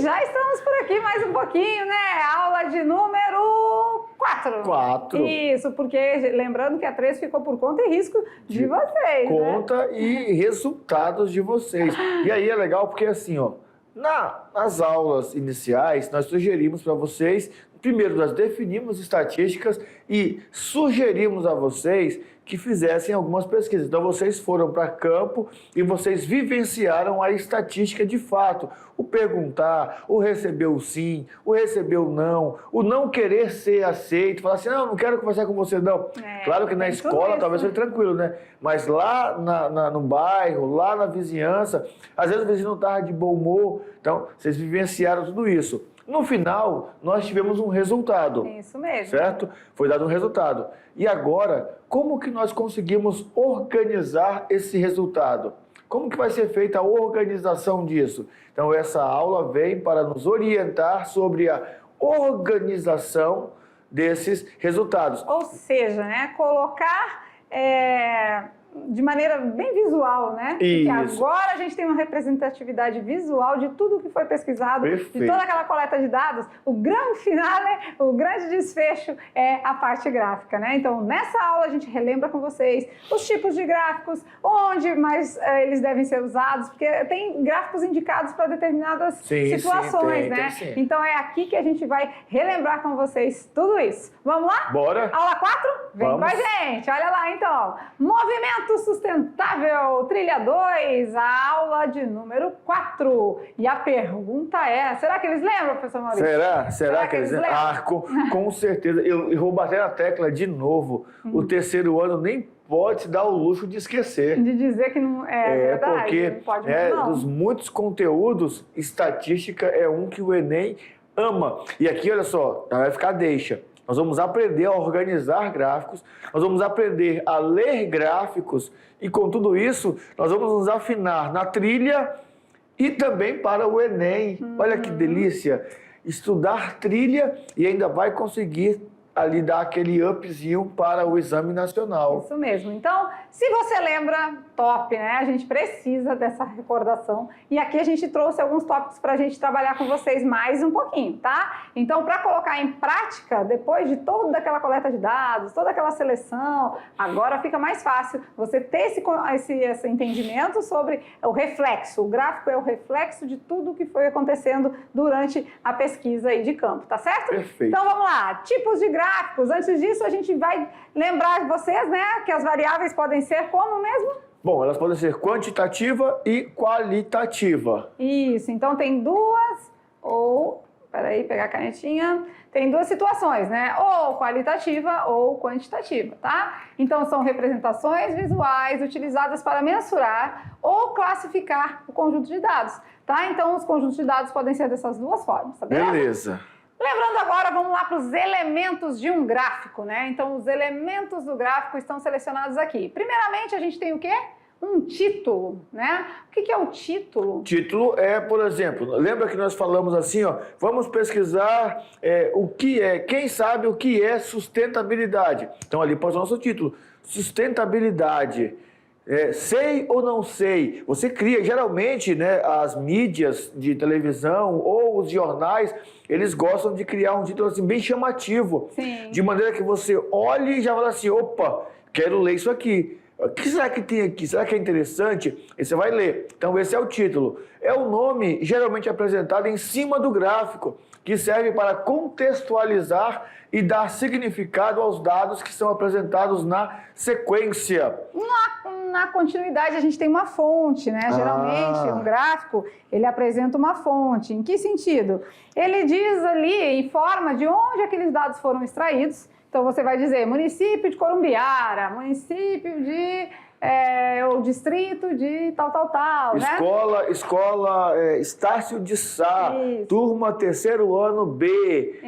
já estamos por aqui mais um pouquinho, né? Aula de número 4. 4. Isso, porque lembrando que a 3 ficou por conta e risco de vocês, Conta né? e resultados de vocês. E aí é legal porque assim, ó, nas aulas iniciais, nós sugerimos para vocês, primeiro nós definimos estatísticas e sugerimos a vocês que fizessem algumas pesquisas. Então vocês foram para campo e vocês vivenciaram a estatística de fato. O perguntar, o receber o sim, o receber o não querer ser aceito, falar assim, não quero conversar com você, não. Claro que na escola talvez seja tranquilo, né? Mas lá no bairro, lá na vizinhança, às vezes o vizinho não estava de bom humor. Então, vocês vivenciaram tudo isso. No final, nós tivemos um resultado. Isso mesmo. Certo? Foi dado um resultado. E agora, como que nós conseguimos organizar esse resultado? Como que vai ser feita a organização disso? Então, essa aula vem para nos orientar sobre a organização desses resultados. Ou seja, né, colocar de maneira bem visual, né? Isso. Porque agora a gente tem uma representatividade visual de tudo que foi pesquisado, Perfeito. de toda aquela coleta de dados. O grande finale, o grande desfecho é a parte gráfica, né? Então, nessa aula a gente relembra com vocês os tipos de gráficos, onde mais eles devem ser usados, porque tem gráficos indicados para determinadas situações, né? Sim. Então, é aqui que a gente vai relembrar com vocês tudo isso. Vamos lá? Bora! Aula 4? Vem Vamos. com a gente, olha lá então. Movimento sustentável, trilha 2, a aula de número 4. E a pergunta é, será que eles lembram, professor Maurício? Será que eles lembram? Com certeza. Eu vou bater na tecla de novo. O terceiro ano nem pode se dar o luxo de esquecer. De dizer que não é verdade, porque não pode muito, não. Dos muitos conteúdos, estatística é um que o Enem ama. E aqui, olha só, vai ficar deixa. Nós vamos aprender a organizar gráficos, nós vamos aprender a ler gráficos e com tudo isso nós vamos nos afinar na trilha e também para o Enem. Olha que delícia! Estudar trilha e ainda vai conseguir ali dar aquele upzinho para o exame nacional. Isso mesmo. Então, se você lembra, top, né? A gente precisa dessa recordação. E aqui a gente trouxe alguns tópicos para a gente trabalhar com vocês mais um pouquinho, tá? Então, para colocar em prática, depois de toda aquela coleta de dados, toda aquela seleção, agora fica mais fácil você ter esse entendimento sobre o reflexo. O gráfico é o reflexo de tudo que foi acontecendo durante a pesquisa aí de campo, tá certo? Perfeito. Então, vamos lá. Tipos de gráficos. Antes disso, a gente vai lembrar vocês, né, que as variáveis podem ser como mesmo? Bom, elas podem ser quantitativa e qualitativa. Isso, então tem duas, peraí, pegar a canetinha, tem duas situações, né, ou qualitativa ou quantitativa, tá? Então são representações visuais utilizadas para mensurar ou classificar o conjunto de dados, tá? Então os conjuntos de dados podem ser dessas duas formas, tá beleza? Beleza. Lembrando agora, vamos lá para os elementos de um gráfico, né? Então, os elementos do gráfico estão selecionados aqui. Primeiramente, a gente tem o quê? Um título, né? O que é o título? Título é, por exemplo, lembra que nós falamos assim, ó, vamos pesquisar o que é, quem sabe o que é sustentabilidade. Então, ali pode ser o nosso título, sustentabilidade. Sei ou não sei? Você cria, geralmente, né, as mídias de televisão ou os jornais, eles gostam de criar um título assim, bem chamativo. Sim. De maneira que você olhe e já fala assim, opa, quero ler isso aqui. O que será que tem aqui? Será que é interessante? E você vai ler. Então esse é o título. É o nome geralmente apresentado em cima do gráfico, que serve para contextualizar e dar significado aos dados que são apresentados na sequência. Na continuidade, a gente tem uma fonte, né? Geralmente, um gráfico, ele apresenta uma fonte. Em que sentido? Ele diz ali, informa de onde aqueles dados foram extraídos. Então, você vai dizer município de Corumbiara, município de... o distrito de tal, né? Escola Estácio de Sá, Isso. turma terceiro ano B,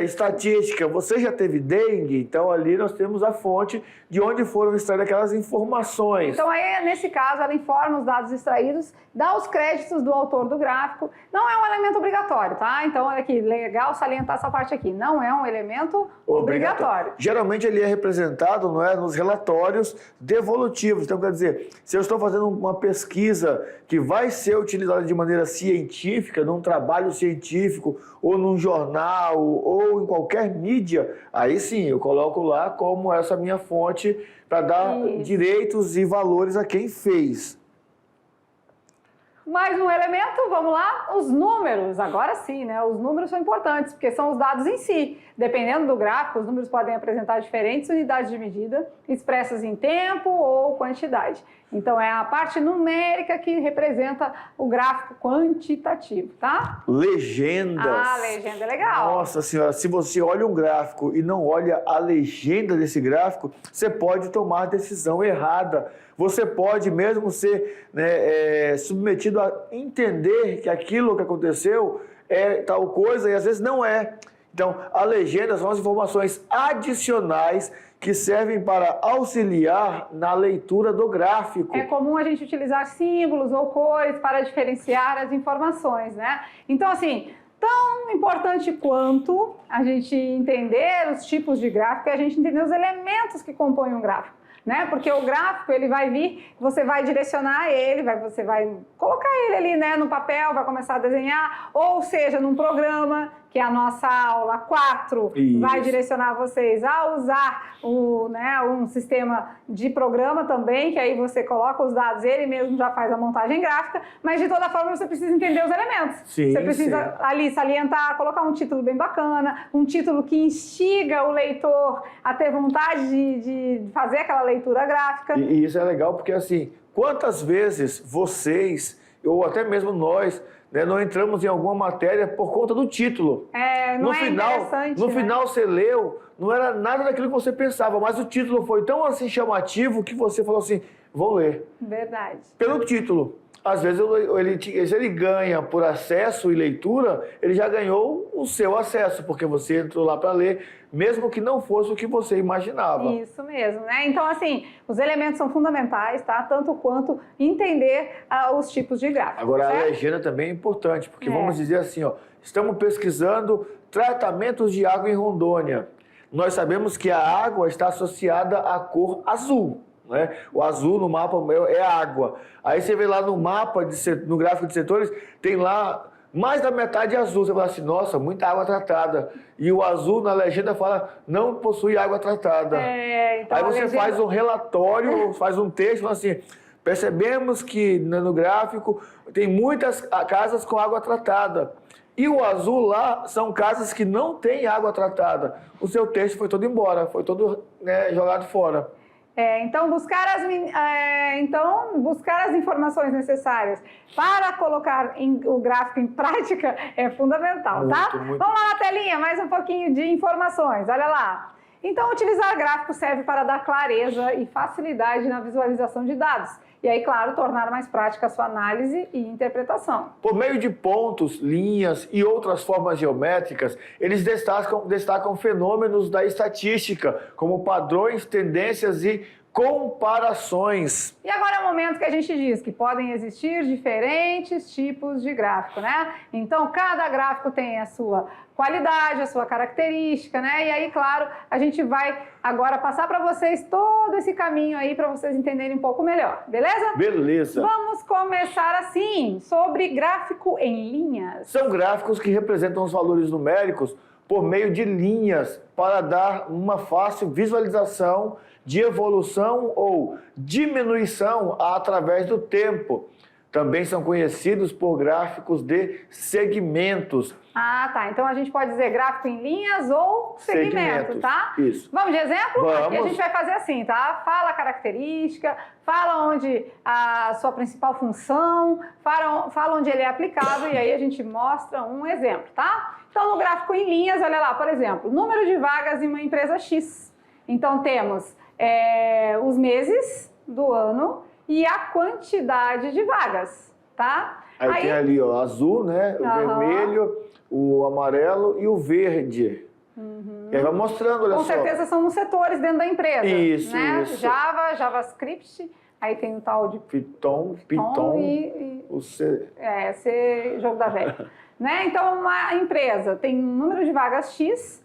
estatística. Você já teve dengue? Então ali nós temos a fonte de onde foram extraídas aquelas informações. Então aí, nesse caso, ela informa os dados extraídos, dá os créditos do autor do gráfico. Não é um elemento obrigatório, tá? Então, olha aqui, legal salientar essa parte aqui. Não é um elemento obrigatório. Geralmente ele é representado, não é, nos relatórios devolutivos. Então, quer dizer, se eu estou fazendo uma pesquisa que vai ser utilizada de maneira científica, num trabalho científico, ou num jornal, ou em qualquer mídia, aí sim, eu coloco lá como essa minha fonte para dar direitos e valores a quem fez. Mais um elemento, vamos lá, os números. Agora sim, né? Os números são importantes, porque são os dados em si. Dependendo do gráfico, os números podem apresentar diferentes unidades de medida, expressas em tempo ou quantidade. Então, é a parte numérica que representa o gráfico quantitativo, tá? Legendas. Ah, legenda é legal. Nossa senhora, se você olha um gráfico e não olha a legenda desse gráfico, você pode tomar decisão errada. Você pode mesmo ser submetido a entender que aquilo que aconteceu é tal coisa e às vezes não é. Então, a legenda são as informações adicionais que servem para auxiliar na leitura do gráfico. É comum a gente utilizar símbolos ou cores para diferenciar as informações, né? Então, assim, tão importante quanto a gente entender os tipos de gráfico é a gente entender os elementos que compõem um gráfico. Né? Porque o gráfico, ele vai vir, você vai direcionar ele, você vai colocar ele ali, né, no papel, vai começar a desenhar, ou seja, num programa, que é a nossa aula 4, vai direcionar vocês a usar um sistema de programa também, que aí você coloca os dados, ele mesmo já faz a montagem gráfica, mas de toda forma você precisa entender os elementos. Sim, você precisa ali salientar, colocar um título bem bacana, um título que instiga o leitor a ter vontade de fazer aquela leitura gráfica. E isso é legal porque, assim, quantas vezes vocês, ou até mesmo nós, não entramos em alguma matéria por conta do título. Não é interessante, no final você leu, não era nada daquilo que você pensava, mas o título foi tão assim chamativo que você falou assim, vou ler. Verdade. Pelo título. Às vezes, se ele ganha por acesso e leitura, ele já ganhou o seu acesso, porque você entrou lá para ler, mesmo que não fosse o que você imaginava. Isso mesmo, né? Então, assim, os elementos são fundamentais, tá? Tanto quanto entender os tipos de gráfico. Agora, certo? a legenda também é importante, porque vamos dizer assim, ó, estamos pesquisando tratamentos de água em Rondônia. Nós sabemos que a água está associada à cor azul. Né? O azul no mapa é água. Aí você vê lá no mapa, no gráfico de setores, tem lá mais da metade azul. Você fala assim, nossa, muita água tratada. E o azul na legenda fala, não possui água tratada. Então aí você faz um relatório, faz um texto, fala assim, percebemos que no gráfico tem muitas casas com água tratada. E o azul lá são casas que não têm água tratada. O seu texto foi todo embora, foi todo jogado fora. Então, buscar as informações necessárias para colocar o gráfico em prática é fundamental, tá? Vamos lá na telinha, mais um pouquinho de informações, olha lá. Então, utilizar gráfico serve para dar clareza e facilidade na visualização de dados. E aí, claro, tornar mais prática a sua análise e interpretação. Por meio de pontos, linhas e outras formas geométricas, eles destacam fenômenos da estatística, como padrões, tendências e comparações. E agora é o momento que a gente diz que podem existir diferentes tipos de gráfico, né? Então, cada gráfico tem a sua qualidade, a sua característica, né? E aí, claro, a gente vai agora passar para vocês todo esse caminho aí para vocês entenderem um pouco melhor, beleza? Beleza. Vamos começar assim, sobre gráfico em linhas. São gráficos que representam os valores numéricos por meio de linhas para dar uma fácil visualização de evolução ou diminuição através do tempo. Também são conhecidos por gráficos de segmentos. Ah, tá. Então a gente pode dizer gráfico em linhas ou segmento, tá? Isso. Vamos de exemplo? Vamos. Aqui a gente vai fazer assim, tá? Fala a característica, fala onde a sua principal função, fala onde ele é aplicado e aí a gente mostra um exemplo, tá? Então no gráfico em linhas, olha lá, por exemplo, número de vagas em uma empresa X. Então temos os meses do ano e a quantidade de vagas, tá? Aí tem ali, ó, azul, né? O vermelho, o amarelo e o verde. E aí vai mostrando, olha só. Com só. certeza são os setores dentro da empresa. Isso, né? isso. Java, JavaScript, aí tem o tal de Python e o C. C, jogo da velha. Né? Então, uma empresa tem um número de vagas X,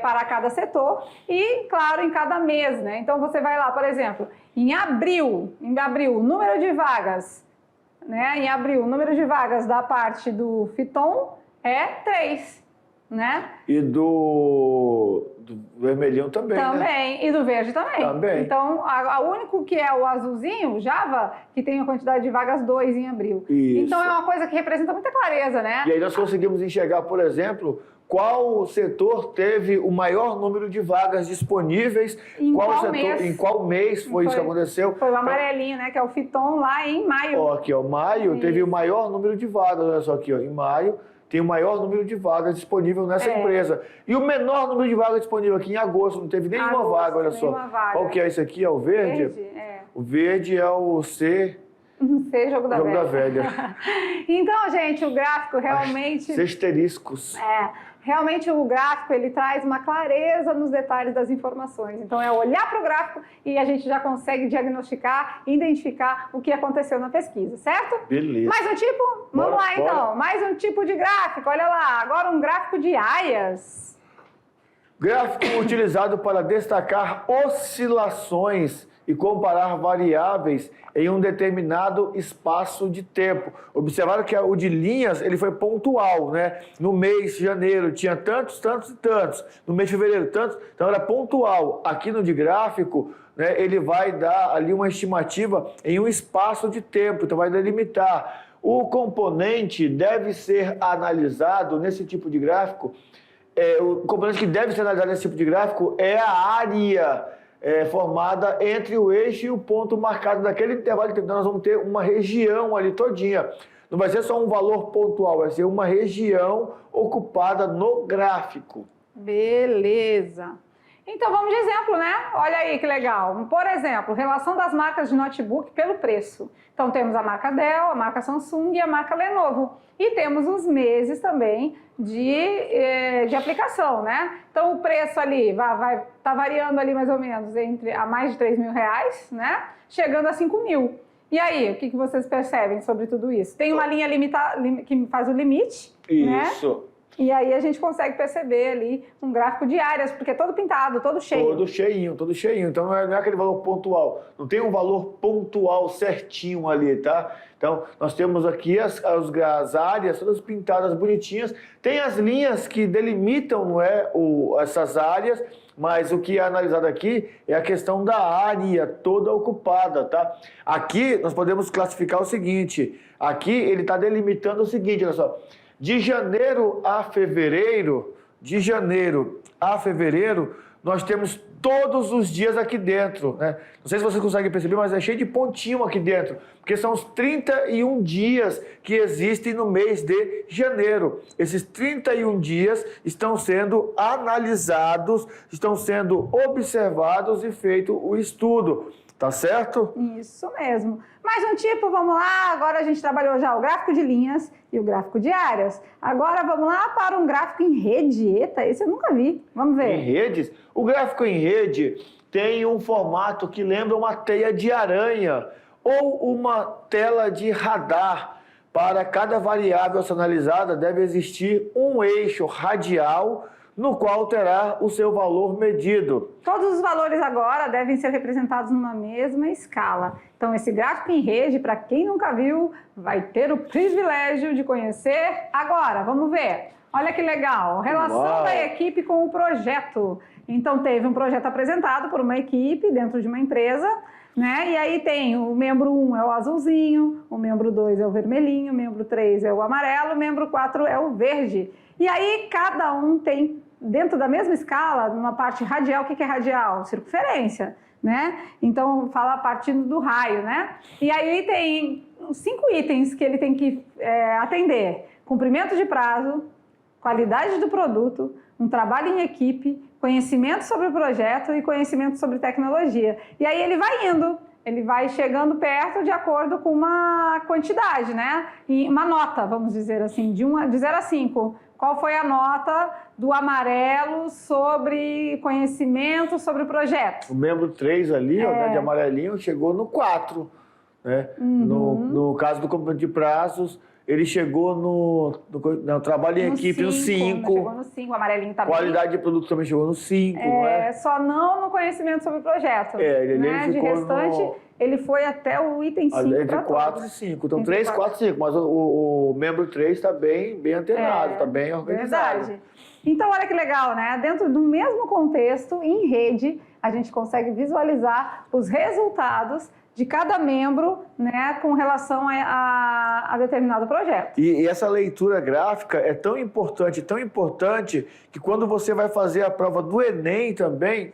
para cada setor e, claro, em cada mês, né? Então, você vai lá, por exemplo, em abril, o número de vagas, né? Em abril, o número de vagas da parte do Fiton é 3, né? E do vermelhinho também, né? Também, e do verde também. Também. Então, o único que é o azulzinho, o Java, que tem a quantidade de vagas 2 em abril. Isso. Então, é uma coisa que representa muita clareza, né? E aí nós conseguimos enxergar, por exemplo, qual setor teve o maior número de vagas disponíveis, em qual mês foi isso que aconteceu. Foi o amarelinho, né? Que é o Fiton lá em maio. Ó, aqui, ó, maio teve o maior número de vagas, olha só aqui, ó, em maio tem o maior número de vagas disponível nessa empresa. E o menor número de vagas disponível aqui em agosto, não teve nenhuma vaga, olha só. Qual que é esse aqui? É o verde? O verde é o C. Jogo da velha. Então, gente, o gráfico realmente... Asteriscos. Realmente o gráfico ele traz uma clareza nos detalhes das informações. Então é olhar para o gráfico e a gente já consegue diagnosticar, identificar o que aconteceu na pesquisa, certo? Beleza. Mais um tipo? Vamos lá então. Mais um tipo de gráfico. Olha lá, agora um gráfico de áreas. Gráfico utilizado para destacar oscilações e comparar variáveis em um determinado espaço de tempo. Observaram que o de linhas ele foi pontual, né? No mês de janeiro tinha tantos, tantos e tantos. No mês de fevereiro, tantos. Então era pontual. Aqui no de gráfico, né, ele vai dar ali uma estimativa em um espaço de tempo. Então vai delimitar. O componente deve ser analisado nesse tipo de gráfico. O componente que deve ser analisado nesse tipo de gráfico é a área formada entre o eixo e o ponto marcado naquele intervalo de tempo. Então, nós vamos ter uma região ali todinha. Não vai ser só um valor pontual, vai ser uma região ocupada no gráfico. Beleza. Então, vamos de exemplo, né? Olha aí que legal. Por exemplo, relação das marcas de notebook pelo preço. Então, temos a marca Dell, a marca Samsung e a marca Lenovo. E temos os meses também de aplicação, né? Então, o preço ali vai tá variando ali mais ou menos entre a mais de R$3.000, né? Chegando a 5.000. E aí, o que vocês percebem sobre tudo isso? Tem uma linha que faz o limite, isso, né? E aí a gente consegue perceber ali um gráfico de áreas, porque é todo pintado, todo cheio. Todo cheinho. Então não é aquele valor pontual. Não tem um valor pontual certinho ali, tá? Então nós temos aqui as áreas todas pintadas bonitinhas. Tem as linhas que delimitam, não é, essas áreas, mas o que é analisado aqui é a questão da área toda ocupada, tá? Aqui nós podemos classificar o seguinte. Aqui ele está delimitando o seguinte, olha só. De janeiro a fevereiro, nós temos todos os dias aqui dentro, né? Não sei se vocês conseguem perceber, mas é cheio de pontinho aqui dentro, porque são os 31 dias que existem no mês de janeiro. Esses 31 dias estão sendo analisados, estão sendo observados e feito o estudo. Tá certo? Isso mesmo. Mais um tipo, vamos lá. Agora a gente trabalhou já o gráfico de linhas e o gráfico de áreas. Agora vamos lá para um gráfico em rede. Eita, esse eu nunca vi. Vamos ver. Em redes? O gráfico em rede tem um formato que lembra uma teia de aranha ou uma tela de radar. Para cada variável a ser analisada, deve existir um eixo radial no qual terá o seu valor medido. Todos os valores agora devem ser representados numa mesma escala. Então, esse gráfico em rede, para quem nunca viu, vai ter o privilégio de conhecer agora. Vamos ver. Olha que legal. Relação da equipe com o projeto. Então, teve um projeto apresentado por uma equipe dentro de uma empresa, né? E aí tem o membro 1 é o azulzinho, o membro 2 é o vermelhinho, o membro 3 é o amarelo, o membro 4 é o verde. E aí cada um tem, dentro da mesma escala, numa parte radial, o que é radial? Circunferência, né? Então fala partindo do raio, né? E aí tem 5 itens que ele tem que atender: cumprimento de prazo, qualidade do produto, um trabalho em equipe, conhecimento sobre o projeto e conhecimento sobre tecnologia. E aí ele vai indo, ele vai chegando perto de acordo com uma quantidade, né? E uma nota, vamos dizer assim, de 0 a 5. Qual foi a nota do amarelo sobre conhecimento sobre o projeto? O membro 3 ali, ó, né, de amarelinho, chegou no 4. Né? No caso do cumprimento de prazos, ele chegou no trabalho em equipe no 5. Chegou no 5, o amarelinho tá Qualidade de produto também chegou no 5, não é? Só não no conhecimento sobre o projeto. Ele né? De ficou restante, ele foi até o item 5. Entre 4 e 5. Então, 3, 4 e 5. Mas o membro 3 está bem antenado, está bem organizado. Verdade. Então, olha que legal, né? Dentro do mesmo contexto, em rede, a gente consegue visualizar os resultados de cada membro, né, com relação a determinado projeto. E essa leitura gráfica é tão importante, que quando você vai fazer a prova do Enem também,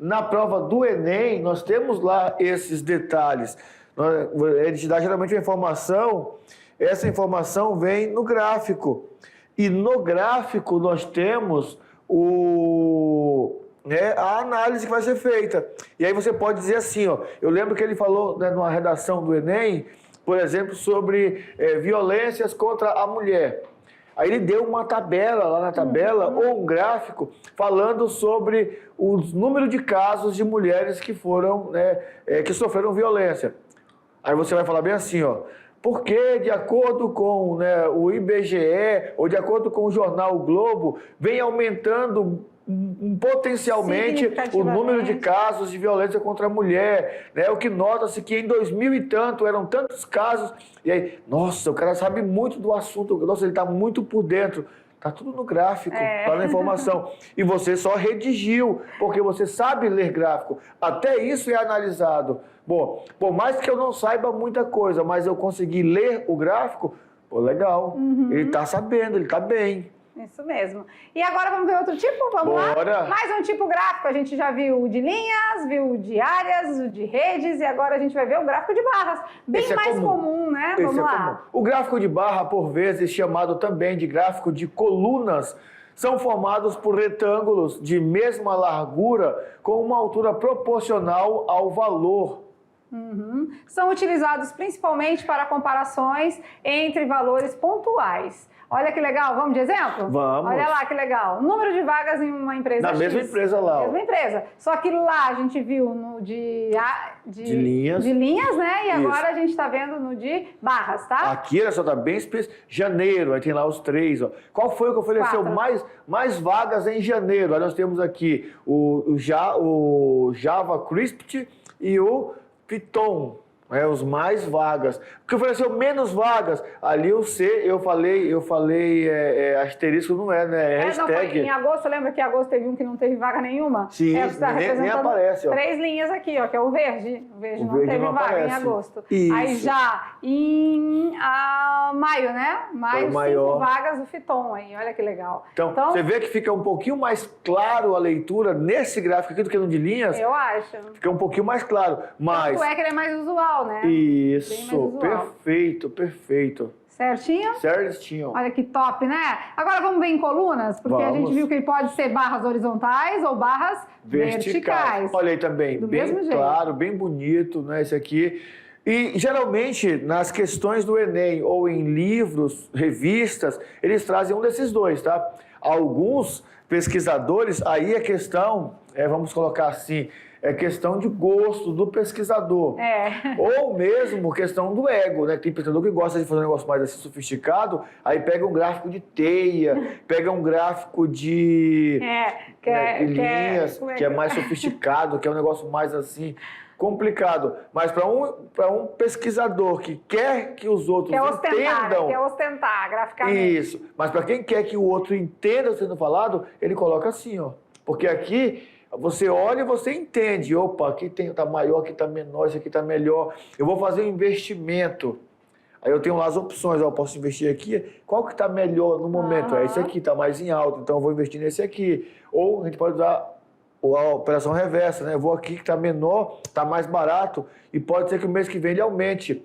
na prova do Enem, nós temos lá esses detalhes. Ele te dá geralmente uma informação, essa informação vem no gráfico. E no gráfico nós temos a análise que vai ser feita. E aí você pode dizer assim, ó, eu lembro que ele falou, né, numa redação do Enem, por exemplo, sobre violências contra a mulher. Aí ele deu uma tabela, lá na tabela, ou um gráfico, falando sobre o número de casos de mulheres que foram, né, que sofreram violência. Aí você vai falar bem assim, ó, porque de acordo com, né, o IBGE, ou de acordo com o jornal o Globo, vem aumentando potencialmente o número de casos de violência contra a mulher, né? O que nota-se que em 2000 e tanto eram tantos casos, e aí, nossa, o cara sabe muito do assunto, nossa, ele está muito por dentro. Está tudo no gráfico, está na informação. E você só redigiu, porque você sabe ler gráfico. Até isso é analisado. Bom, por mais que eu não saiba muita coisa, mas eu consegui ler o gráfico, pô, legal. Ele está sabendo, ele está bem. Isso mesmo. E agora vamos ver outro tipo? Vamos Bora. lá? Mais um tipo gráfico. A gente já viu o de linhas, viu o de áreas, o de redes e agora a gente vai ver o gráfico de barras. Bem mais comum, né? Vamos lá. Comum. O gráfico de barra, por vezes chamado também de gráfico de colunas, são formados por retângulos de mesma largura com uma altura proporcional ao valor. São utilizados principalmente para comparações entre valores pontuais. Olha que legal, vamos de exemplo? Vamos. Olha lá que legal. Número de vagas em uma empresa Na X. mesma empresa lá. Na mesma empresa. Só que lá a gente viu no de linhas. Né? E Isso. agora a gente está vendo no de barras, tá? Aqui, olha só, está bem específico. Janeiro, aí tem lá os 3. Ó. Qual foi o que ofereceu mais vagas em janeiro? Aí nós temos aqui o JavaScript e o Python. Os mais vagas. O que ofereceu menos vagas, ali o C, eu falei asterisco, não é, né? É hashtag. Não, foi em agosto, lembra que em agosto teve um que não teve vaga nenhuma? Sim, nem aparece. Ó. 3 linhas aqui, ó, que é o verde. O verde não teve vaga aparece. Em agosto. Isso. Aí já em maio, né? Maio, 5 vagas do Python aí, olha que legal. Então, você vê que fica um pouquinho mais claro a leitura nesse gráfico aqui do que no de linhas? Eu acho. Fica um pouquinho mais claro, mas... Tanto é que ele é mais usual, né? Isso, perfeito. Certinho? Certinho. Olha que top, né? Agora vamos ver em colunas, porque a gente viu que ele pode ser barras horizontais ou barras verticais. Olha aí também, do bem mesmo jeito. Claro, bem bonito, né, esse aqui. E geralmente nas questões do Enem ou em livros, revistas, eles trazem um desses dois, tá? Alguns pesquisadores, aí a questão, vamos colocar assim, é questão de gosto do pesquisador. Ou mesmo questão do ego, né? Tem pesquisador que gosta de fazer um negócio mais assim sofisticado, aí pega um gráfico de teia, pega um gráfico de linhas, que é mais sofisticado, que é um negócio mais assim, complicado. Mas para um pesquisador que quer que os outros entendam... Quer ostentar graficamente. Isso. Mas para quem quer que o outro entenda o que está sendo falado, ele coloca assim, ó. Porque aqui... Você olha e você entende, opa, aqui está maior, aqui está menor, isso aqui está melhor. Eu vou fazer um investimento. Aí eu tenho lá as opções, eu posso investir aqui. Qual que está melhor no momento? Esse aqui está mais em alta, então eu vou investir nesse aqui. Ou a gente pode usar a operação reversa, né? Eu vou aqui que está menor, está mais barato e pode ser que o mês que vem ele aumente.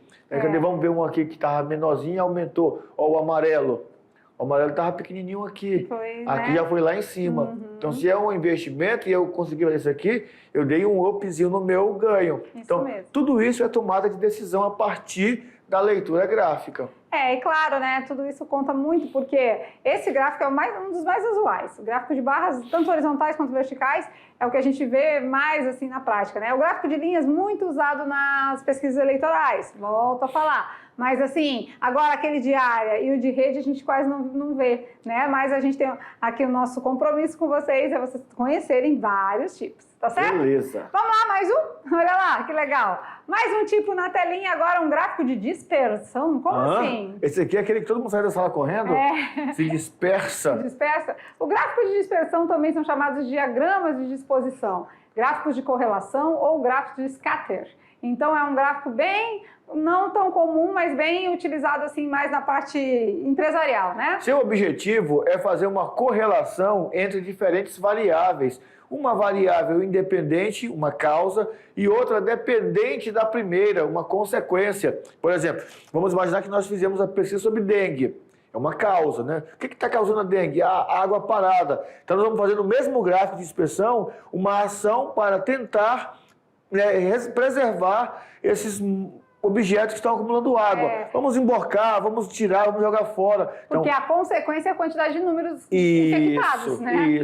Vamos ver um aqui que estava menorzinho e aumentou. Ó, o amarelo. O amarelo estava pequenininho aqui. Aqui já foi lá em cima. Então, se é um investimento e eu conseguir fazer isso aqui, eu dei um upzinho no meu ganho. Então, tudo isso é tomada de decisão a partir da leitura gráfica. E claro, né, tudo isso conta muito, porque esse gráfico é um dos mais usuais. O gráfico de barras, tanto horizontais quanto verticais, é o que a gente vê mais assim na prática, né? O gráfico de linhas muito usado nas pesquisas eleitorais, volto a falar. Mas assim, agora aquele de área e o de rede a gente quase não vê, né? Mas a gente tem aqui o nosso compromisso com vocês, é vocês conhecerem vários tipos, tá certo? Beleza. Vamos lá, mais um? Olha lá, que legal. Mais um tipo na telinha agora, um gráfico de dispersão. Como assim? Esse aqui é aquele que todo mundo sai da sala correndo? Se dispersa. Dispersa. O gráfico de dispersão também são chamados de diagramas de disposição, gráficos de correlação ou gráficos de scatter. Então é um gráfico bem, não tão comum, mas bem utilizado assim mais na parte empresarial, né? Seu objetivo é fazer uma correlação entre diferentes variáveis. Uma variável independente, uma causa, e outra dependente da primeira, uma consequência. Por exemplo, vamos imaginar que nós fizemos a pesquisa sobre dengue. É uma causa, né? O que está causando a dengue? A água parada. Então nós vamos fazer no mesmo gráfico de dispersão uma ação para tentar preservar esses objetos que estão acumulando água. Vamos emborcar, vamos tirar, vamos jogar fora. Porque a consequência é a quantidade de números infectados, né?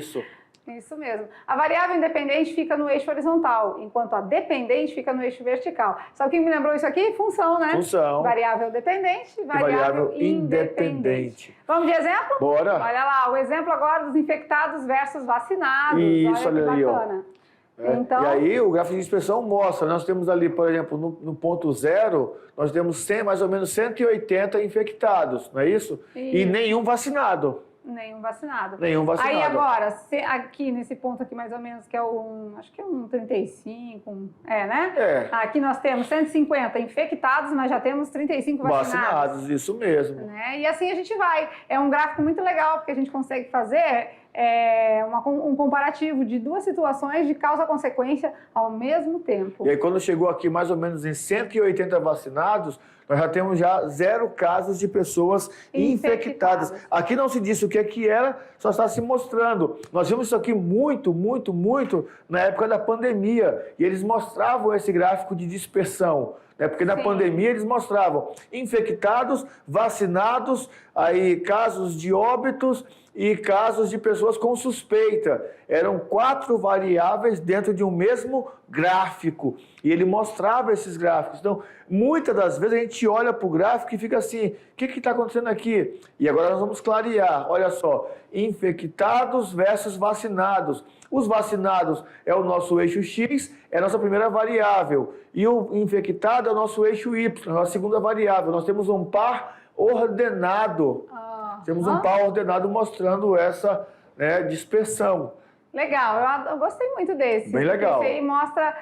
Isso mesmo. A variável independente fica no eixo horizontal, enquanto a dependente fica no eixo vertical. Sabe o que me lembrou isso aqui? Função, né? Função. Variável dependente, variável independente. Vamos de exemplo? Bora. Olha lá, o exemplo agora dos infectados versus vacinados. Isso, olha que aí, bacana. Então... E aí o gráfico de dispersão mostra, nós temos ali, por exemplo, no ponto 0, nós temos mais ou menos 180 infectados, não é isso? E nenhum vacinado. Nenhum vacinado. Nenhum vacinado. Aí agora, aqui nesse ponto aqui mais ou menos, que é acho que é um 35, né? Aqui nós temos 150 infectados, mas já temos 35 vacinados. Isso mesmo. Né? E assim a gente vai. É um gráfico muito legal, porque a gente consegue fazer um comparativo de duas situações de causa-consequência ao mesmo tempo. E aí quando chegou aqui mais ou menos em 180 vacinados, nós já temos 0 casos de pessoas infectadas. Aqui não se disse o que era, só está se mostrando. Nós vimos isso aqui muito na época da pandemia. E eles mostravam esse gráfico de dispersão. Porque na pandemia eles mostravam infectados, vacinados, aí casos de óbitos e casos de pessoas com suspeita. Eram 4 variáveis dentro de um mesmo gráfico. E ele mostrava esses gráficos. Então, muitas das vezes a gente olha para o gráfico e fica assim, o que está acontecendo aqui? E agora nós vamos clarear. Olha só, infectados versus vacinados. Os vacinados é o nosso eixo X, é a nossa primeira variável. E o infectado é o nosso eixo Y, a nossa segunda variável. Nós temos um par ordenado. Temos um par ordenado mostrando essa dispersão. Legal, eu gostei muito desse. Bem legal. Esse aí mostra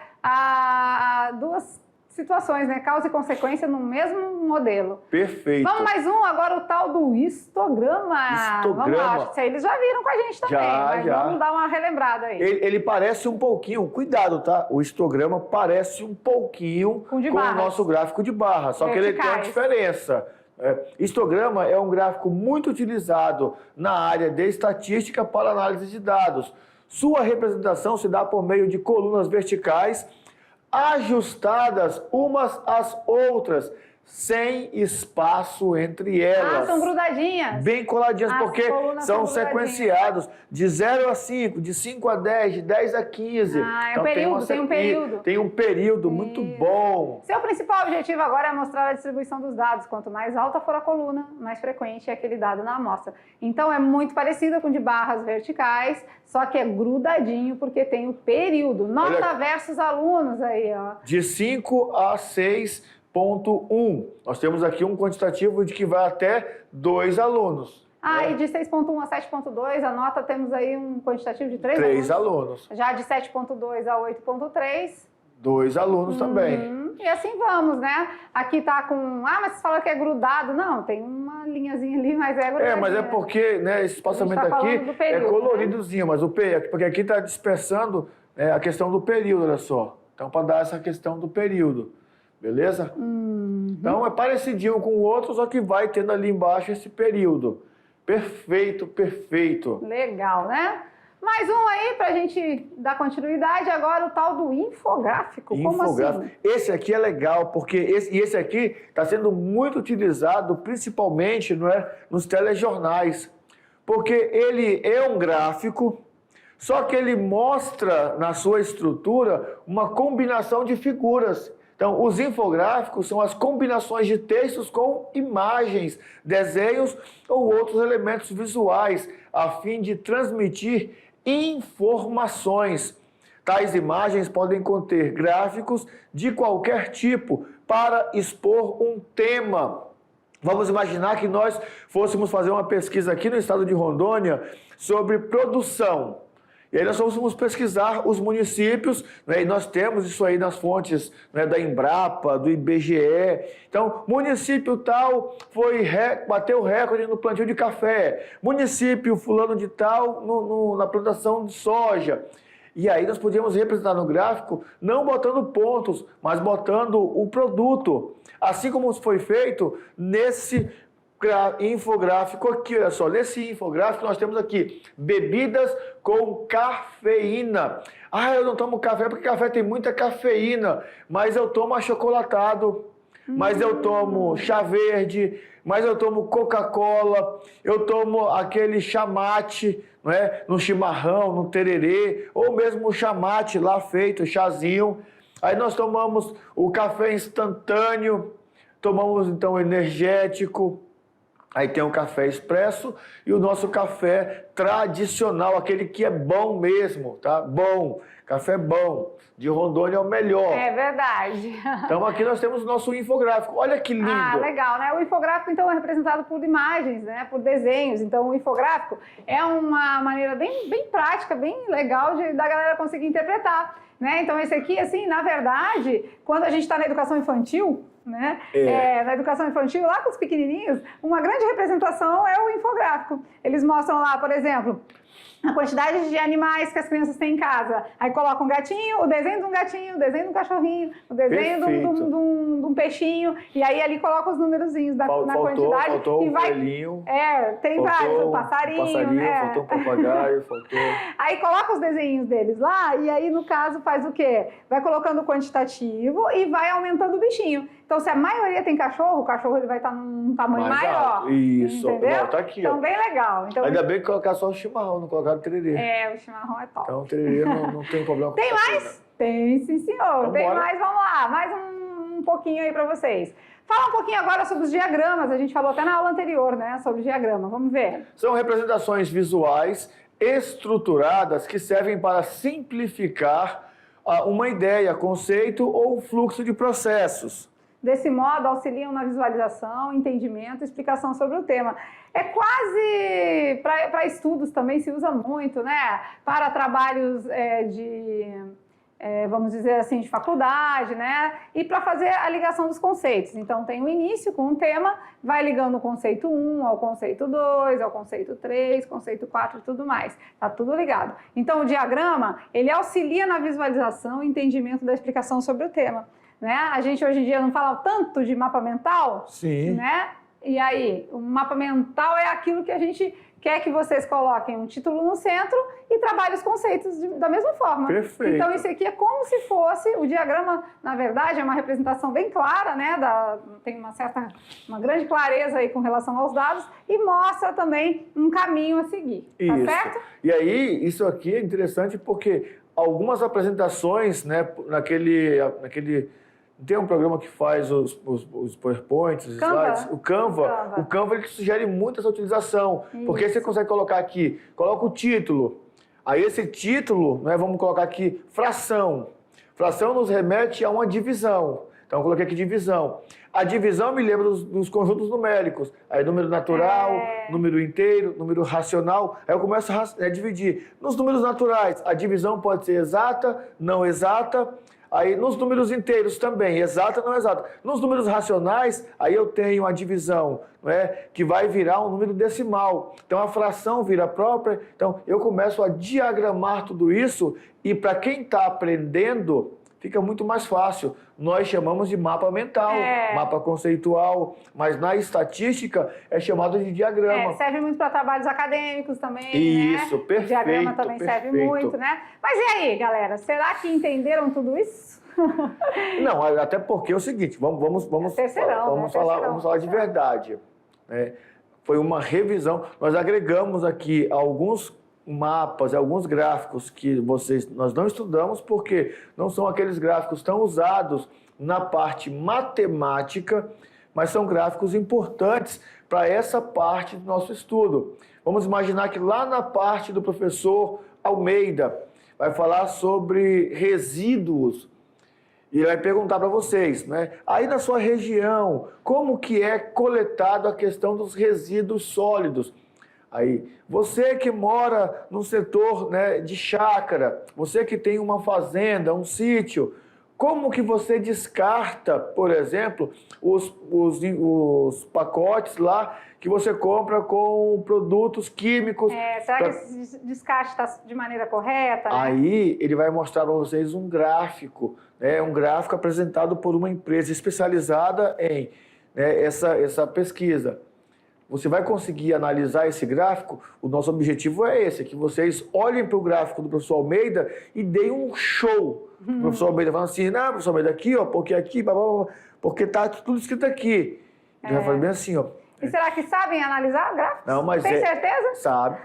duas situações, né? Causa e consequência no mesmo modelo. Perfeito. Vamos mais um, agora o tal do histograma. Vamos lá, eles já viram com a gente também, mas vamos dar uma relembrada aí. Ele parece um pouquinho, cuidado, tá? O histograma parece um pouquinho com o nosso gráfico de barra, só que ele tem uma diferença. Histograma é um gráfico muito utilizado na área de estatística para análise de dados. Sua representação se dá por meio de colunas verticais ajustadas umas às outras, sem espaço entre elas. São grudadinhas. Bem coladinhas, porque são sequenciados de 0 a 5, de 5 a 10, de 10 a 15. Então, tem um período. Tem um período muito bom. Seu principal objetivo agora é mostrar a distribuição dos dados. Quanto mais alta for a coluna, mais frequente é aquele dado na amostra. Então, é muito parecido com o de barras verticais, só que é grudadinho, porque tem o período. Nota versus alunos aí, ó. De 5 a 6,1. Nós temos aqui um quantitativo de que vai até 2 alunos. E de 6,1 a 7,2, a nota temos aí um quantitativo de 3 alunos. 3 alunos. Já de 7,2 a 8,3. 2 alulos também. E assim vamos, né? Aqui tá com... mas você fala que é grudado. Não, tem uma linhazinha ali, mas é grudadinho. Mas é porque, esse espaçamento aqui é coloridozinho, mas porque aqui está dispersando a questão do período, olha só. Então, para dar essa questão do período. Beleza? Então, é parecidinho com o outro, só que vai tendo ali embaixo esse período. Perfeito, perfeito. Legal, né? Mais um aí para a gente dar continuidade, agora o tal do infográfico. Como Infográfico. assim? Esse aqui é legal, porque esse aqui está sendo muito utilizado, principalmente, não é, nos telejornais. Porque ele é um gráfico, só que ele mostra na sua estrutura uma combinação de figuras. Então, os infográficos são as combinações de textos com imagens, desenhos ou outros elementos visuais, a fim de transmitir informações. Tais imagens podem conter gráficos de qualquer tipo para expor um tema. Vamos imaginar que nós fôssemos fazer uma pesquisa aqui no estado de Rondônia sobre produção. E aí nós fôssemos pesquisar os municípios, né, e nós temos isso aí nas fontes, né, da Embrapa, do IBGE. Então, município tal bateu recorde no plantio de café. Município fulano de tal na plantação de soja. E aí nós podíamos representar no gráfico, não botando pontos, mas botando o produto. Assim como foi feito nesse infográfico aqui, olha só. Nesse infográfico nós temos aqui bebidas com cafeína. Ah, eu não tomo café porque café tem muita cafeína, mas eu tomo achocolatado, mas eu tomo chá verde, mas eu tomo Coca-Cola, eu tomo aquele chamate, não é? No chimarrão, no tererê, ou mesmo o chamate lá feito, chazinho. Aí nós tomamos o café instantâneo, tomamos então o energético. Aí tem o café expresso e o nosso café tradicional, aquele que é bom mesmo, tá? Bom, café bom. De Rondônia é o melhor. É verdade. Então aqui nós temos o nosso infográfico. Olha que lindo. Ah, legal, né? O infográfico, então, é representado por imagens, né? Por desenhos. Então, o infográfico é uma maneira bem prática, bem legal da galera conseguir interpretar, né? Então, esse aqui, assim, na verdade, quando a gente está na educação infantil, né? Na educação infantil, lá com os pequenininhos, uma grande representação é o infográfico. Eles mostram lá, por exemplo, a quantidade de animais que as crianças têm em casa. Aí colocam um gatinho, o desenho de um gatinho, o desenho de um cachorrinho, o desenho de um peixinho, e aí ali coloca os numerozinhos na quantidade. Faltou e vai, um coelhinho. Tem vários, o passarinho, né? Faltou um papagaio, faltou... Aí coloca os desenhos deles lá, e aí no caso faz o quê? Vai colocando o quantitativo e vai aumentando o bichinho. Então, se a maioria tem cachorro, o cachorro ele vai estar num tamanho maior. Isso, entendeu? tá aqui. Então, bem legal. Então, ainda bem que colocar só o chimarrão, não colocar o tererê. o chimarrão é top. Então, o tererê não tem problema com Tem mais? cafeína. Tem, sim, senhor. Então, tem bora. mais, vamos lá. Mais um pouquinho aí para vocês. Fala um pouquinho agora sobre os diagramas. A gente falou até na aula anterior, né? Sobre diagrama. Vamos ver. São representações visuais estruturadas que servem para simplificar uma ideia, conceito ou fluxo de processos. Desse modo, auxiliam na visualização, entendimento e explicação sobre o tema. É quase, para estudos também se usa muito, né? Para trabalhos vamos dizer assim, de faculdade, né? E para fazer a ligação dos conceitos. Então, tem o início com um tema, vai ligando o conceito 1 ao conceito 2, ao conceito 3, conceito 4 e tudo mais. Tá tudo ligado. Então, o diagrama, ele auxilia na visualização e entendimento da explicação sobre o tema. Né? A gente hoje em dia não fala tanto de mapa mental, Sim. Né? E aí, o mapa mental é aquilo que a gente quer que vocês coloquem um título no centro e trabalhem os conceitos da mesma forma. Perfeito. Então, isso aqui é como se fosse, o diagrama, na verdade, é uma representação bem clara, né? Tem uma grande clareza aí com relação aos dados e mostra também um caminho a seguir, tá certo? E aí, isso aqui é interessante porque algumas apresentações, né, naquele tem um programa que faz os PowerPoints, os slides, o Canva. O Canva ele sugere muito essa utilização, porque você consegue colocar aqui, coloca o título. Aí esse título, né, vamos colocar aqui fração. Fração nos remete a uma divisão. Então eu coloquei aqui divisão. A divisão me lembra dos conjuntos numéricos. Aí número natural, número inteiro, número racional. Aí eu começo a dividir. Nos números naturais, a divisão pode ser exata, não exata. Aí nos números inteiros também, exata ou não exata. Nos números racionais, aí eu tenho a divisão, não é? Que vai virar um número decimal. Então a fração vira própria. Então eu começo a diagramar tudo isso e para quem está aprendendo, fica muito mais fácil. Nós chamamos de mapa mental, mapa conceitual, mas na estatística é chamado de diagrama. Serve muito para trabalhos acadêmicos também, Isso, né? perfeito. O diagrama também serve muito, né? Mas e aí, galera, será que entenderam tudo isso? Não, até porque é o seguinte, vamos falar de verdade. Né? Foi uma revisão, nós agregamos aqui alguns mapas, alguns gráficos que nós não estudamos porque não são aqueles gráficos tão usados na parte matemática, mas são gráficos importantes para essa parte do nosso estudo. Vamos imaginar que lá na parte do professor Almeida vai falar sobre resíduos e ele vai perguntar para vocês, né? Aí na sua região, como que é coletado a questão dos resíduos sólidos? Aí, você que mora no setor, né, de chácara, você que tem uma fazenda, um sítio, como que você descarta, por exemplo, os pacotes lá que você compra com produtos químicos? Será que esse descarte está de maneira correta? Né? Aí ele vai mostrar para vocês um gráfico, né, um gráfico apresentado por uma empresa especializada em, né, essa pesquisa. Você vai conseguir analisar esse gráfico? O nosso objetivo é esse, que vocês olhem para o gráfico do professor Almeida e deem um show. O professor Almeida falando assim, não, professor Almeida, aqui, ó, porque aqui, blá, blá, blá, porque tá tudo escrito aqui. Ele vai fazer bem assim, ó. E será que sabem analisar gráficos? Não, mas tem certeza? Sabe.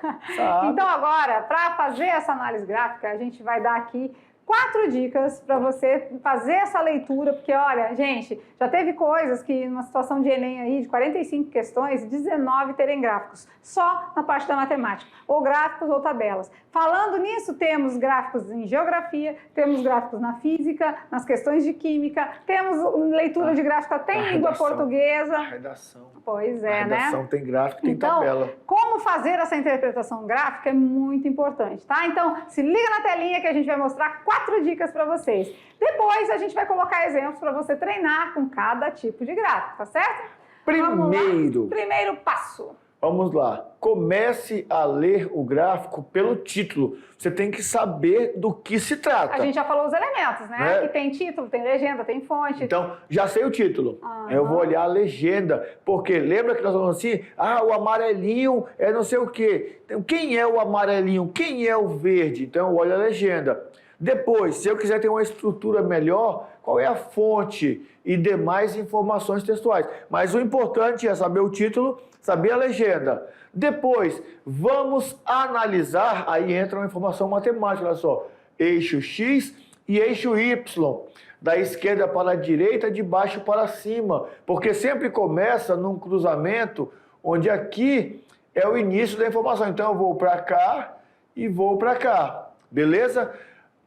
Então agora, para fazer essa análise gráfica, a gente vai dar aqui 4 dicas para você fazer essa leitura, porque olha, gente, já teve coisas que numa situação de Enem aí, de 45 questões, 19 terem gráficos, só na parte da matemática, ou gráficos ou tabelas. Falando nisso, temos gráficos em geografia, temos gráficos na física, nas questões de química, temos leitura de gráfico até em língua portuguesa. A redação. Pois é, né? A redação tem gráfico, tem então, tabela. Como fazer essa interpretação gráfica é muito importante, tá? Então, se liga na telinha que a gente vai mostrar 4 dicas para vocês. Depois, a gente vai colocar exemplos para você treinar com cada tipo de gráfico, tá certo? Primeiro passo. Vamos lá. Comece a ler o gráfico pelo título. Você tem que saber do que se trata. A gente já falou os elementos, né? Que tem título, tem legenda, tem fonte. Então, já sei o título. Eu vou olhar a legenda. Porque lembra que nós falamos assim? O amarelinho é não sei o quê. Então, quem é o amarelinho? Quem é o verde? Então, eu olho a legenda. Depois, se eu quiser ter uma estrutura melhor, qual é a fonte e demais informações textuais. Mas o importante é saber o título, saber a legenda. Depois, vamos analisar, aí entra uma informação matemática, olha só, eixo X e eixo Y, da esquerda para a direita, de baixo para cima, porque sempre começa num cruzamento, onde aqui é o início da informação. Então, eu vou para cá e vou para cá, beleza?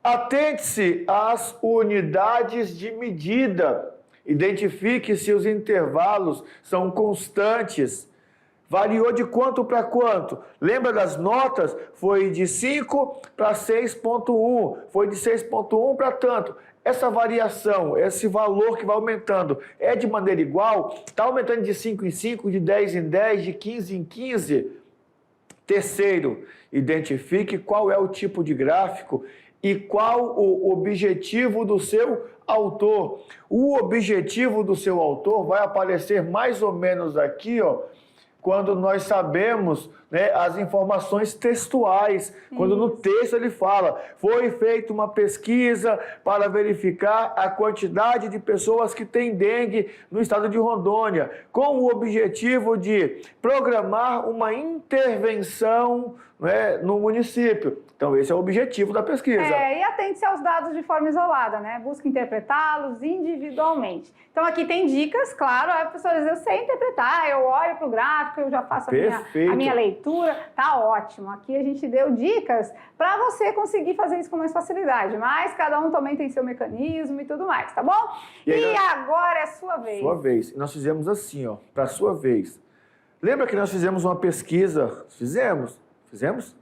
Atente-se às unidades de medida. Identifique se os intervalos são constantes. Variou de quanto para quanto? Lembra das notas? Foi de 5 para 6,1. Foi de 6,1 para tanto. Essa variação, esse valor que vai aumentando, é de maneira igual? Está aumentando de 5 em 5, de 10 em 10, de 15 em 15? Terceiro, identifique qual é o tipo de gráfico e qual o objetivo do seu autor. O objetivo do seu autor vai aparecer mais ou menos aqui, ó, quando nós sabemos, né, as informações textuais. Quando no texto ele fala, foi feita uma pesquisa para verificar a quantidade de pessoas que têm dengue no estado de Rondônia, com o objetivo de programar uma intervenção, né, no município. Então, esse é o objetivo da pesquisa. E atente-se aos dados de forma isolada, né? Busque interpretá-los individualmente. Então, aqui tem dicas, claro, a pessoa diz, eu sei interpretar, eu olho para o gráfico, eu já faço a minha leitura, tá ótimo. Aqui a gente deu dicas para você conseguir fazer isso com mais facilidade, mas cada um também tem seu mecanismo e tudo mais, tá bom? E agora é sua vez. Sua vez. Nós fizemos assim, ó, para sua vez. Lembra que nós fizemos uma pesquisa? Fizemos? Fizemos.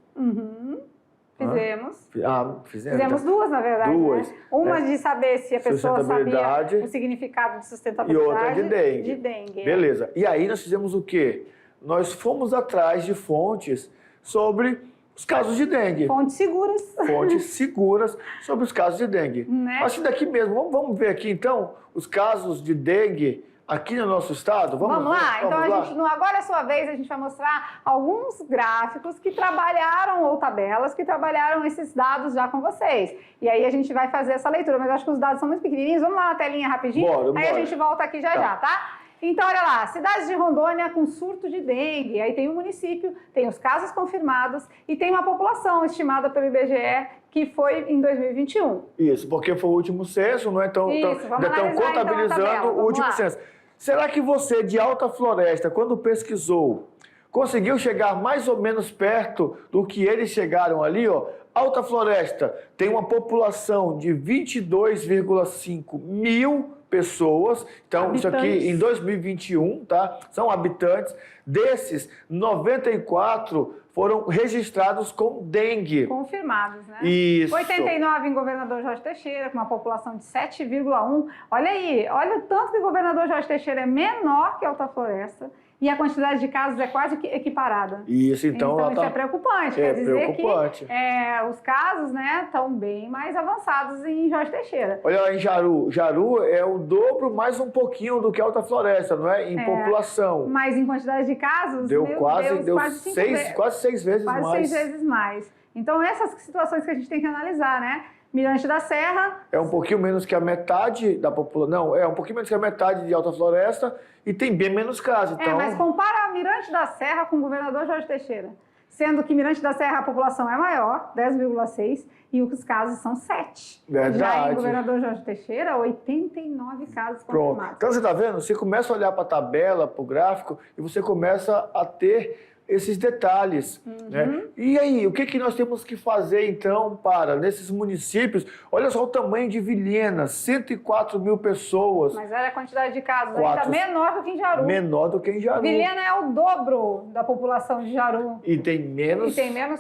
Fizemos 2, na verdade. 2. Né? Uma de saber se a pessoa sabia o significado de sustentabilidade. E outra de dengue. Beleza. E aí nós fizemos o quê? Nós fomos atrás de fontes sobre os casos de dengue. Fontes seguras. Fontes seguras sobre os casos de dengue. Né? Acho que daqui mesmo, vamos ver aqui então os casos de dengue aqui no nosso estado? Vamos lá? Então, agora é a sua vez, a gente vai mostrar alguns gráficos que trabalharam, ou tabelas, que trabalharam esses dados já com vocês. E aí a gente vai fazer essa leitura, mas acho que os dados são muito pequenininhos. Vamos lá na telinha rapidinho? Aí a gente volta aqui já, tá? Então, olha lá, cidades de Rondônia com surto de dengue. Aí tem o município, tem os casos confirmados e tem uma população estimada pelo IBGE que foi em 2021. Isso, porque foi o último censo, não é? Então, estão contabilizando o último censo. Será que você, de Alta Floresta, quando pesquisou, conseguiu chegar mais ou menos perto do que eles chegaram ali, ó? Alta Floresta tem uma população de 22,5 mil pessoas. Então, habitantes. Isso aqui em 2021, tá? São habitantes. Desses, 94 foram registrados com dengue. Confirmados, né? Isso. 89 em Governador Jorge Teixeira, com uma população de 7,1. Olha aí, olha o tanto que o Governador Jorge Teixeira é menor que Alta Floresta. E a quantidade de casos é quase que equiparada. Isso, então isso é preocupante. Quer dizer preocupante. que os casos, né, estão bem mais avançados em Jorge Teixeira. Olha lá em Jaru. Jaru é o dobro, mais um pouquinho do que Alta Floresta, não é? Em população. Mas em quantidade de casos, deu quase 6 vezes mais. Quase 6 vezes mais. Então, essas situações que a gente tem que analisar, né? Mirante da Serra... É um pouquinho menos que a metade da população. Não, é um pouquinho menos que a metade de Alta Floresta e tem bem menos casos. Então... mas compara Mirante da Serra com o Governador Jorge Teixeira. Sendo que Mirante da Serra a população é maior, 10,6, e os casos são 7. Verdade. Já em Governador Jorge Teixeira, 89 casos confirmados. Pronto. Então você está vendo? Você começa a olhar para a tabela, para o gráfico, e você começa a ter esses detalhes, né? E aí, o que nós temos que fazer, então, nesses municípios? Olha só o tamanho de Vilhena, 104 mil pessoas. Mas olha a quantidade de casos, ainda menor do que em Jaru. Menor do que em Jaru. Vilhena é o dobro da população de Jaru. E tem menos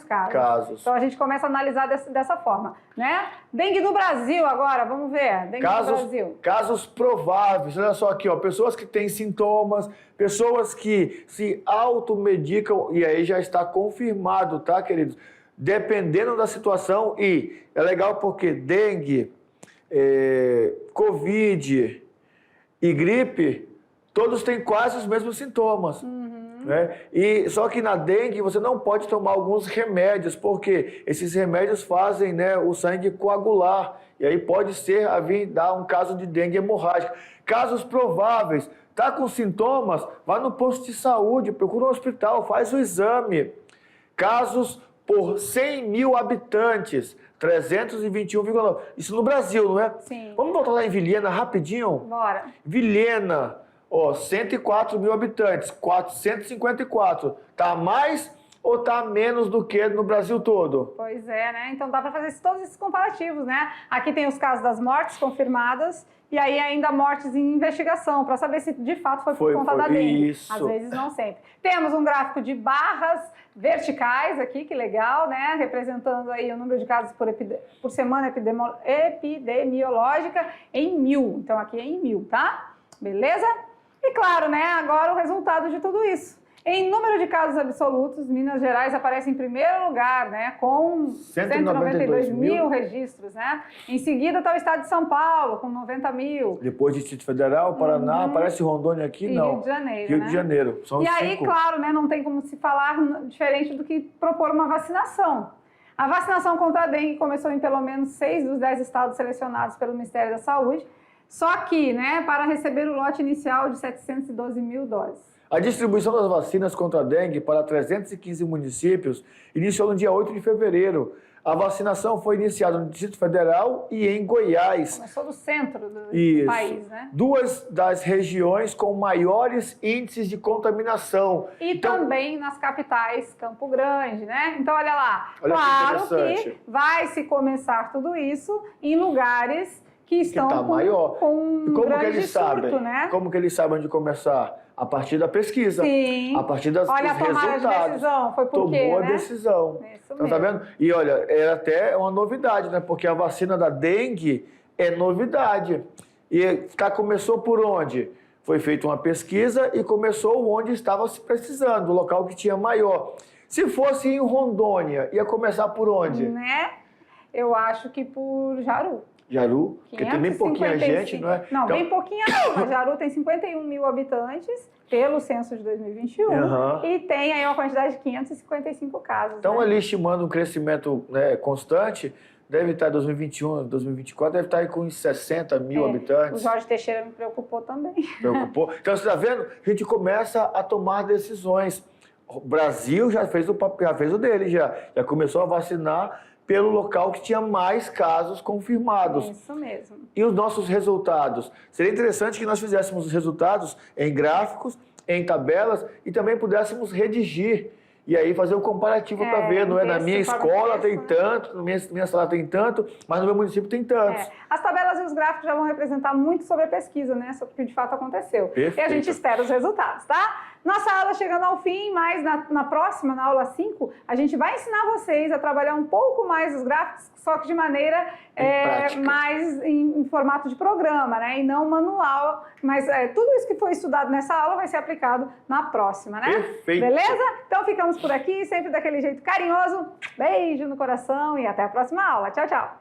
casos. Então, a gente começa a analisar dessa forma, né? Dengue no Brasil agora, vamos ver. Dengue no Brasil. Casos prováveis, olha só aqui, ó, pessoas que têm sintomas, pessoas que se automedicam, e aí já está confirmado, tá, queridos? Dependendo da situação, e é legal porque dengue, Covid e gripe, todos têm quase os mesmos sintomas. Né? E só que na dengue você não pode tomar alguns remédios, porque esses remédios fazem, né, o sangue coagular, e aí pode dar um caso de dengue hemorrágica. Casos prováveis, tá com sintomas, vá no posto de saúde, procura um hospital, faz o exame. Casos por 100 mil habitantes, 321,9. Isso no Brasil, não é? Sim. Vamos voltar lá em Vilhena rapidinho? Bora. Vilhena, 104 mil habitantes, 454. Tá mais ou tá menos do que no Brasil todo? Pois é, né? Então dá para fazer todos esses comparativos, né? Aqui tem os casos das mortes confirmadas e aí ainda mortes em investigação, para saber se de fato foi por conta da dengue. Isso. Às vezes não sempre. Temos um gráfico de barras verticais aqui, que legal, né? Representando aí o número de casos por semana epidemiológica em 1000. Então aqui é em 1000, tá? Beleza? E claro, né, agora o resultado de tudo isso. Em número de casos absolutos, Minas Gerais aparece em primeiro lugar, né, com 192 mil registros, né? Em seguida está o estado de São Paulo, com 90 mil. Depois Distrito Federal, Paraná, aparece Rondônia aqui, não. Rio de Janeiro, Rio de Janeiro. São e aí, claro, né, não tem como se falar diferente do que propor uma vacinação. A vacinação contra a dengue começou em pelo menos 6 dos 10 estados selecionados pelo Ministério da Saúde, só que, né, para receber o lote inicial de 712 mil doses. A distribuição das vacinas contra a dengue para 315 municípios iniciou no dia 8 de fevereiro. A vacinação foi iniciada no Distrito Federal e em Goiás. Começou do centro do país, né? 2 das regiões com maiores índices de contaminação. E também nas capitais, Campo Grande, né? Então, olha lá. Claro que vai se começar tudo isso em lugares que estão com e como que eles sabem, né? Como que eles sabem onde começar? A partir da pesquisa. Sim. A partir dos resultados. Olha, a tomada de decisão. Foi por quê, Tomou né? a decisão. Isso então, tá vendo? E olha, é até uma novidade, né? Porque a vacina da dengue é novidade. E começou por onde? Foi feita uma pesquisa e começou onde estava se precisando, o local que tinha maior. Se fosse em Rondônia, ia começar por onde? Né? Eu acho que por Jaru. Jaru? Porque tem bem pouquinha gente, não é? Não, Então- bem pouquinha não, mas Jaru tem 51 mil habitantes pelo censo de 2021 Aham. e tem aí uma quantidade de 555 casos. Então, né? ali estimando um crescimento, né, constante, deve estar em 2021, 2024, deve estar aí com uns 60 mil O habitantes. Jorge Teixeira me preocupou também. Preocupou. Então, você está vendo? A gente começa a tomar decisões. O Brasil já fez o dele, já começou a vacinar pelo local que tinha mais casos confirmados. Isso mesmo. E os nossos resultados? Seria interessante que nós fizéssemos os resultados em gráficos, em tabelas e também pudéssemos redigir. E aí fazer um comparativo para ver, não é? Na minha escola tem tanto, na minha sala tem tanto, mas no meu município tem tantos. As tabelas e os gráficos já vão representar muito sobre a pesquisa, né? Sobre o que de fato aconteceu. Perfeito. E a gente espera os resultados, tá? Nossa aula chegando ao fim, mas na próxima, na aula 5, a gente vai ensinar vocês a trabalhar um pouco mais os gráficos, só que de maneira prática. mais em formato de programa, né? E não manual. Mas tudo isso que foi estudado nessa aula vai ser aplicado na próxima, né? Perfeito. Beleza? Então ficamos por aqui, sempre daquele jeito carinhoso. Beijo no coração e até a próxima aula. Tchau, tchau.